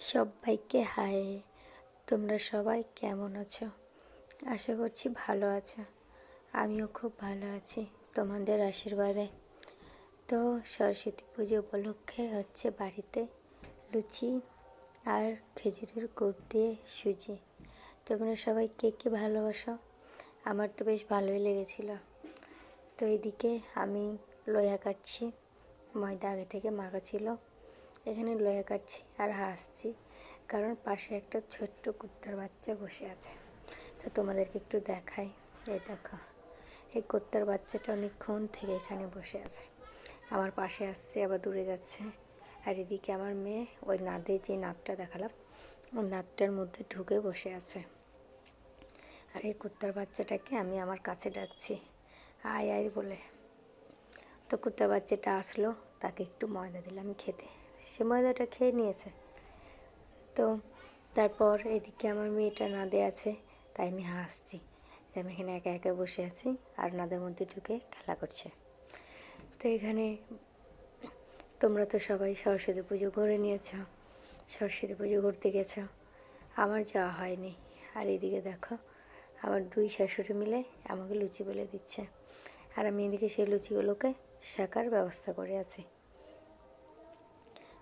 সবাইকে হাই। তোমরা সবাই কেমন আছো? আশা করছি ভালো আছো। আমিও খুব ভালো আছি তোমাদের আশীর্বাদে। তো সরস্বতী পুজো উপলক্ষে হচ্ছে বাড়িতে লুচি আর খেজুরের গুড় দিয়ে সুজি। তোমরা সবাই কে কে ভালোবাসো? আমার তো বেশ ভালোই লেগেছিল। তো এদিকে আমি লোয়া কাটছি, ময়দা আগে থেকে মাখা ছিল। এখানে লোয়া কাটছি আর হাসছি, কারণ পাশে একটা ছোট্ট কুত্তার বাচ্চা বসে আছে। তো তোমাদেরকে একটু দেখাই। এই দেখো, এই কুত্তার বাচ্চাটা অনেকক্ষণ থেকে এখানে বসে আছে, আমার পাশে আসছে আবার দূরে যাচ্ছে। আর এদিকে আমার মেয়ে ওই নাদে যে নাদটা দেখালাম, ওই নাদটার মধ্যে ঢুকে বসে আছে। আর এই কুত্তার বাচ্চাটাকে আমি আমার কাছে ডাকছি আয় আয় বলে। তো কুত্তার বাচ্চাটা আসলো, তাকে একটু ময়দা দিলাম খেতে, সে ময়দাটা খেয়ে নিয়েছে। তো তারপর এদিকে আমার মেয়েটা নাদে আছে, তাই আমি হাসছি যে আমি এখানে একা একা বসে আছি আর নাদের মধ্যে ঢুকে খেলা করছে। তো এখানে তোমরা তো সবাই সরস্বতী পুজো করে নিয়েছ, সরস্বতী পুজো করতে গেছ, আমার যাওয়া হয়নি। আর এদিকে দেখো, আমার দুই শাশুড়ি মিলে আমাকে লুচি বেলে দিচ্ছে, আর আমি এদিকে সেই লুচিগুলোকে শেখার ব্যবস্থা করে আছি।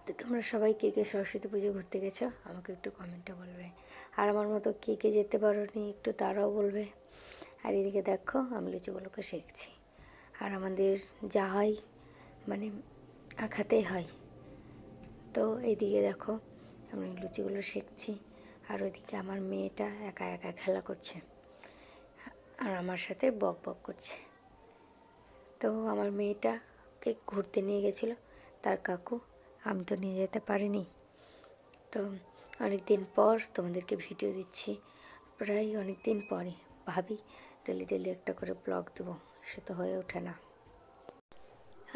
তো তোমরা সবাই কে কে সরস্বতী পুজো ঘুরতে গেছো আমাকে একটু কমেন্টে বলবে, আর আমার মতো কে কে যেতে পারোনি একটু তারাও বলবে। আর এদিকে দেখো আমি লুচিগুলোকে শিখছি, আর আমাদের যা হয় মানে আঁকাতেই হয়। তো এইদিকে দেখো আমি লুচিগুলো শিখছি, আর ওইদিকে আমার মেয়েটা একা একা খেলা করছে আর আমার সাথে বক বক করছে। তো আমার মেয়েটাকে ঘুরতে নিয়ে গেছিলো তার কাকু, আমি তো নিয়ে যেতে পারিনি। তো অনেক দিন পর তোমাদেরকে ভিডিও দিচ্ছি, প্রায় অনেক দিন পরে। ভাবি ডেলি ডেলি একটা করে ব্লগ দেবো, সে তো হয়ে ওঠে না।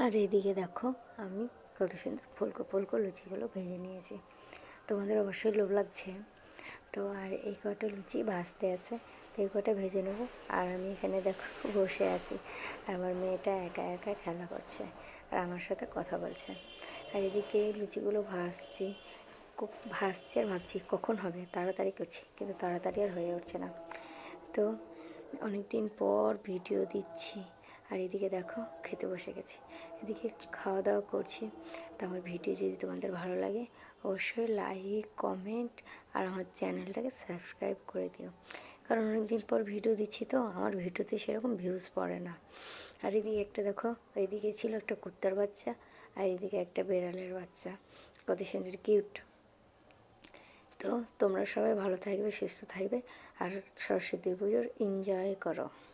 আর এইদিকে দেখো আমি কত সুন্দর ফুলকো ফুলকো লুচিগুলো ভেজে নিয়েছি, তোমাদের অবশ্যই লোভ লাগছে। তো আর এই কটা লুচি ভাজতে আছে, তো এই কটা ভেজে নেবো। আর আমি এখানে দেখো বসে আছি, আর আমার মেয়েটা একা একা খেলা করছে আর আমার সাথে কথা বলছে। আর এদিকে লুচিগুলো ভাজছি আর ভাবছি কখন হবে, তাড়াতাড়ি করছি কিন্তু তাড়াতাড়ি আর হয়ে উঠছে না। তো অনেক দিন পর ভিডিও দিচ্ছি, আর এদিকে দেখো খেতে বসে গেছি, এদিকে খাওয়া দাওয়া করছি। তো আমার ভিডিও যদি তোমাদের ভালো লাগে অবশ্যই লাইক কমেন্ট আর আমার চ্যানেলটাকে সাবস্ক্রাইব করে দিও, কারণ অনেক দিন পর ভিডিও দিচ্ছি তো আমার ভিডিওতে সেরকম ভিউজ পড়ে না। আর এদিকে একটা দেখো, এইদিকে ছিল একটা কুত্তার বাচ্চা আর এদিকে একটা বেড়ালের বাচ্চা, কত সুন্দর কিউট। তো তোমরা সবাই ভালো থাকবে, সুস্থ থাকবে আর সরস্বতী পুজোর এনজয় করো।